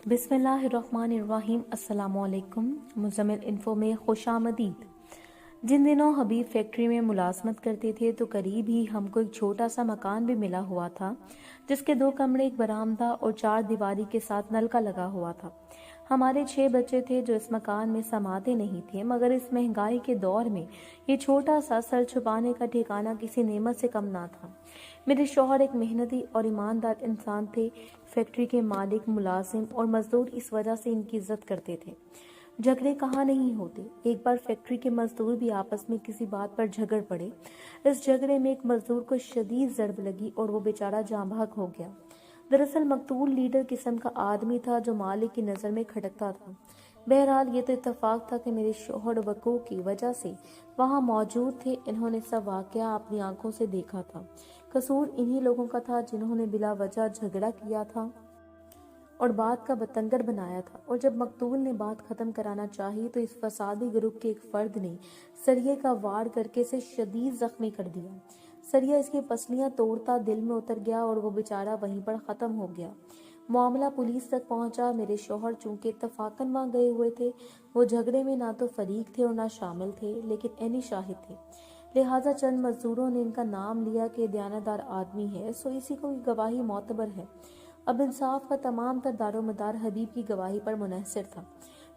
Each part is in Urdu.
بسم اللہ الرحمن الرحیم۔ السلام علیکم۔ مزمل انفو میں خوش آمدید۔ جن دنوں حبیب فیکٹری میں ملازمت کرتے تھے تو قریب ہی ہم کو ایک چھوٹا سا مکان بھی ملا ہوا تھا، جس کے 2 کمرے، ایک برآمدہ اور 4 دیواری کے ساتھ نلکا لگا ہوا تھا۔ ہمارے 6 بچے تھے جو اس مکان میں سماتے نہیں تھے، مگر اس مہنگائی کے دور میں یہ چھوٹا سا سر چھپانے کا ٹھکانہ کسی نعمت سے کم نہ تھا۔ میرے شوہر ایک محنتی اور ایماندار انسان تھے۔ فیکٹری کے مالک، ملازم اور مزدور اس وجہ سے ان کی عزت کرتے تھے۔ جھگڑے کہاں نہیں ہوتے۔ ایک بار فیکٹری کے مزدور بھی آپس میں کسی بات پر جھگڑ پڑے۔ اس جھگڑے میں ایک مزدور کو شدید ضرب لگی اور وہ بیچارہ جاں بحق ہو گیا۔ دراصل مقتول لیڈر قسم کا آدمی تھا جو مالک کی نظر میں کھٹکتا تھا۔ بہرحال یہ تو اتفاق تھا کہ میرے شوہر وقوع کی وجہ سے وہاں موجود تھے۔ انہوں نے سب واقعہ اپنی آنکھوں سے دیکھا تھا۔ قصور انہی لوگوں کا تھا جنہوں نے بلا وجہ جھگڑا کیا تھا اور بات کا بتنگڑ بنایا تھا، اور جب مقتول نے بات ختم کرانا چاہی تو اس فسادی گروپ کے ایک فرد نے سریے کا وار کر کے اسے شدید زخمی کر دیا۔ سریا اس کی پسلیاں توڑتا دل میں اتر گیا اور وہ بیچارہ وہیں پر ختم ہو گیا۔ معاملہ پولیس تک پہنچا۔ میرے شوہر چونکہ اتفاقاً وہاں گئے ہوئے تھے، وہ جھگڑے میں نہ تو فریق تھے اور نہ شامل تھے، لیکن عینی شاہد تھے۔ لہٰذا چند مزدوروں نے ان کا نام لیا کہ دیانتدار آدمی ہے، سو اسی کو گواہی معتبر ہے۔ اب انصاف کا تمام تر دار و مدار حبیب کی گواہی پر منحصر تھا۔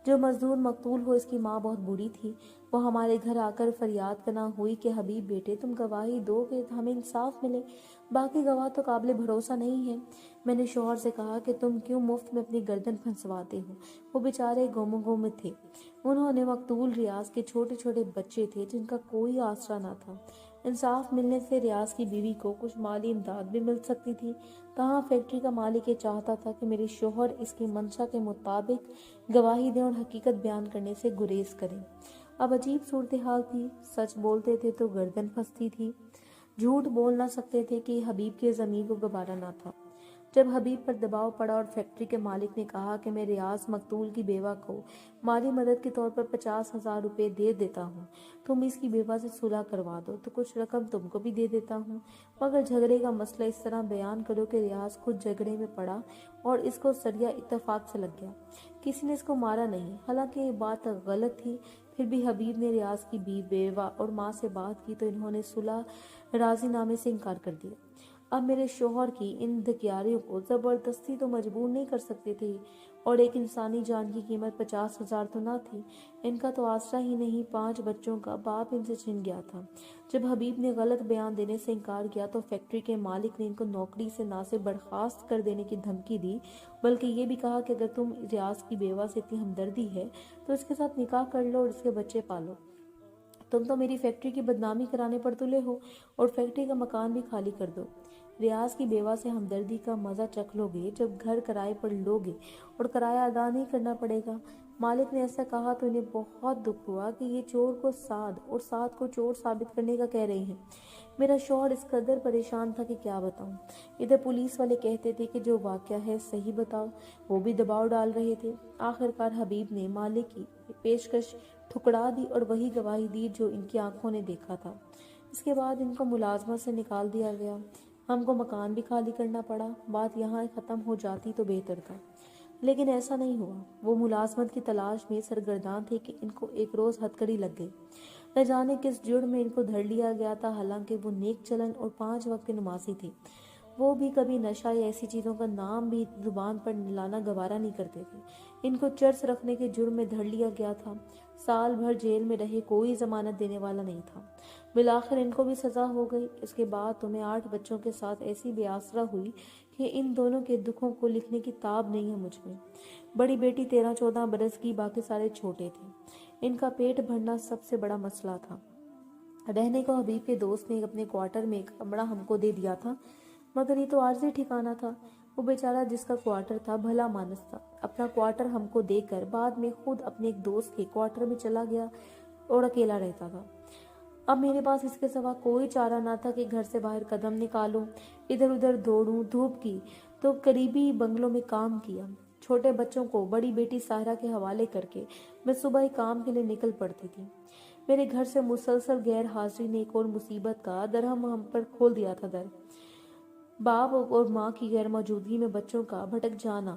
جو مزدور مقتول ہو، اس کی ماں بہت بوڑھی تھی۔ وہ ہمارے گھر آ کر فریاد کرنا ہوئی کہ حبیب بیٹے تم گواہی دو کہ ہمیں انصاف ملے، باقی گواہ تو قابل بھروسہ نہیں ہے۔ میں نے شوہر سے کہا کہ تم کیوں مفت میں اپنی گردن پھنسواتے ہو؟ وہ بیچارے گم و گم تھے۔ انہوں نے مقتول ریاض کے چھوٹے چھوٹے بچے تھے جن کا کوئی آسرا نہ تھا۔ انصاف ملنے سے ریاض کی بیوی کو کچھ مالی امداد بھی مل سکتی تھی۔ کہاں فیکٹری کا مالک یہ چاہتا تھا کہ میرے شوہر اس کی منشا کے مطابق گواہی دیں اور حقیقت بیان کرنے سے گریز کریں۔ اب عجیب صورتحال تھی۔ سچ بولتے تھے تو گردن پھنستی تھی، جھوٹ بول نہ سکتے تھے کہ حبیب کے ضمیر کو گوارا نہ تھا۔ جب حبیب پر دباؤ پڑا اور فیکٹری کے مالک نے کہا کہ میں ریاض مقتول کی بیوہ کو مالی مدد کے طور پر 50,000 روپے دے دیتا ہوں، تم اس کی بیوہ سے صلح کروا دو تو کچھ رقم تم کو بھی دے دیتا ہوں، مگر جھگڑے کا مسئلہ اس طرح بیان کرو کہ ریاض خود جھگڑے میں پڑا اور اس کو سریا اتفاق سے لگ گیا، کسی نے اس کو مارا نہیں۔ حالانکہ یہ بات غلط تھی، پھر بھی حبیب نے ریاض کی بیوہ اور ماں سے بات کی تو انہوں نے صلح راضی نامے سے انکار کر دیا۔ اب میرے شوہر کی ان دھکیاریوں کو زبردستی تو مجبور نہیں کر سکتے تھے، اور ایک انسانی جان کی قیمت 50,000 تو نہ تھی۔ ان کا تو آسرا ہی نہیں، 5 بچوں کا باپ ان سے چھن گیا تھا۔ جب حبیب نے غلط بیان دینے سے انکار کیا تو فیکٹری کے مالک نے ان کو نوکری سے نہ صرف برخاست کر دینے کی دھمکی دی، بلکہ یہ بھی کہا کہ اگر تم ریاض کی بیوہ سے اتنی ہمدردی ہے تو اس کے ساتھ نکاح کر لو اور اس کے بچے پالو۔ تم تو میری فیکٹری کی بدنامی کرانے پر تلے ہو، اور فیکٹری کا مکان بھی خالی کر دو۔ ریاض کی بیوہ سے ہمدردی کا مزہ چکھ لو گے جب گھر کرائے پر لو گے اور کرایہ ادا نہیں کرنا پڑے گا۔ مالک نے ایسا کہا تو انہیں بہت دکھ ہوا کہ یہ چور کو سعد اور سعد کو چور ثابت کرنے کا کہہ رہے ہیں۔ میرا شوہر اس قدر پریشان تھا کہ کیا بتاؤں۔ ادھر پولیس والے کہتے تھے کہ جو واقعہ ہے صحیح بتاؤ، وہ بھی دباؤ ڈال رہے تھے۔ آخرکار حبیب نے مالک کی پیشکش ٹھکرا دی اور وہی گواہی دی جو ان کی آنکھوں نے دیکھا تھا۔ اس کے بعد ان کو ملازمت سے نکال دیا گیا۔ ہم کو مکان بھی خالی کرنا پڑا۔ بات یہاں ختم ہو جاتی تو بہتر تھا، لیکن ایسا نہیں ہوا۔ وہ ملازمت کی تلاش میں سرگرداں تھے کہ ان کو ایک روز ہتکڑی لگ گئی۔ نہ جانے کس جرم میں ان کو دھر لیا گیا تھا، حالانکہ وہ نیک چلن اور 5 وقت کے نمازی تھے۔ وہ بھی کبھی نشہ یا ایسی چیزوں کا نام بھی زبان پر لانا گوارا نہیں کرتے تھے۔ ان کو چرس رکھنے کے جرم میں دھر لیا گیا تھا۔ سال بھر جیل میں رہے، کوئی ضمانت دینے والا نہیں تھا۔ بالآخر ان کو بھی سزا ہو گئی۔ اس کے بعد تمہیں 8 بچوں کے ساتھ ایسی بے آسرا ہوئی کہ ان دونوں کے دکھوں کو لکھنے کی تاب نہیں ہے مجھ میں۔ بڑی بیٹی 13-14 برس کی، باقی سارے چھوٹے تھے۔ ان کا پیٹ بھرنا سب سے بڑا مسئلہ تھا۔ رہنے کو حبیب کے دوست نے اپنے کوارٹر میں ایک کمرہ ہم کو دے دیا تھا، مگر یہ تو عارضی ٹھکانہ تھا۔ وہ بیچارہ جس کا کوارٹر تھا بھلا مانس تھا، اپنا کوارٹر ہم کو دے کر بعد میں خود اپنے ایک دوست کے کوارٹر میں چلا گیا اور اکیلا رہتا تھا۔ اب میرے پاس اس کے سوا کوئی چارہ نہ تھا کہ گھر سے باہر قدم نکالوں، ادھر ادھر دوڑوں۔ دھوپ کی تو قریبی بنگلوں میں کام کیا۔ چھوٹے بچوں کو بڑی بیٹی ساحرہ کے حوالے کر کے میں صبح ہی کام کے لیے نکل پڑتی تھی۔ میرے گھر سے مسلسل غیر حاضری نے ایک اور مصیبت کا درہم ہم پر کھول دیا تھا۔ باپ اور ماں کی غیر موجودگی میں بچوں کا بھٹک جانا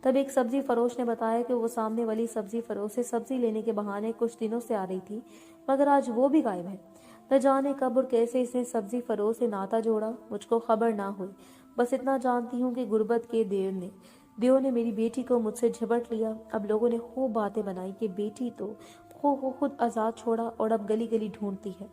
تب ایک سبزی فروش نے بتایا کہ وہ سامنے والی سبزی فروش سے سبزی لینے کے بہانے کچھ دنوں سے آ رہی تھی، مگر آج وہ بھی غائب ہے۔ نہ جانے کب اور کیسے اس نے سبزی فروش سے ناتا جوڑا، مجھ کو خبر نہ ہوئی۔ بس اتنا جانتی ہوں کہ غربت کے دیو نے میری بیٹی کو مجھ سے جھپٹ لیا۔ اب لوگوں نے خوب باتیں بنائی کہ بیٹی تو خود آزاد چھوڑا اور اب گلی گلی ڈھونڈتی ہے۔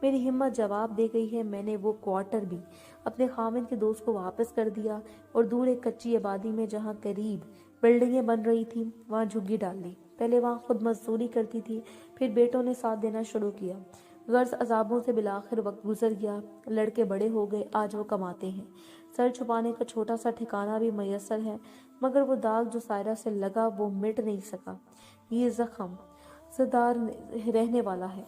میری ہمت جواب دے گئی ہے۔ میں نے وہ کوارٹر بھی اپنے خاوند کے دوست کو واپس کر دیا اور دور ایک کچی آبادی میں جہاں قریب بلڈنگیں بن رہی تھیں وہاں جھگی ڈال لی۔ پہلے وہاں خود مزدوری کرتی تھی، پھر بیٹوں نے ساتھ دینا شروع کیا۔ غرض عذابوں سے بالآخر وقت گزر گیا۔ لڑکے بڑے ہو گئے، آج وہ کماتے ہیں۔ سر چھپانے کا چھوٹا سا ٹھکانہ بھی میسر ہے، مگر وہ داغ جو سائرہ سے لگا وہ مٹ نہیں سکا۔ یہ زخم زدار رہنے والا ہے۔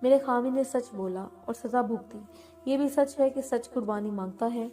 میرے خاوند نے سچ بولا اور سزا بھگتی۔ یہ بھی سچ ہے کہ سچ قربانی مانگتا ہے۔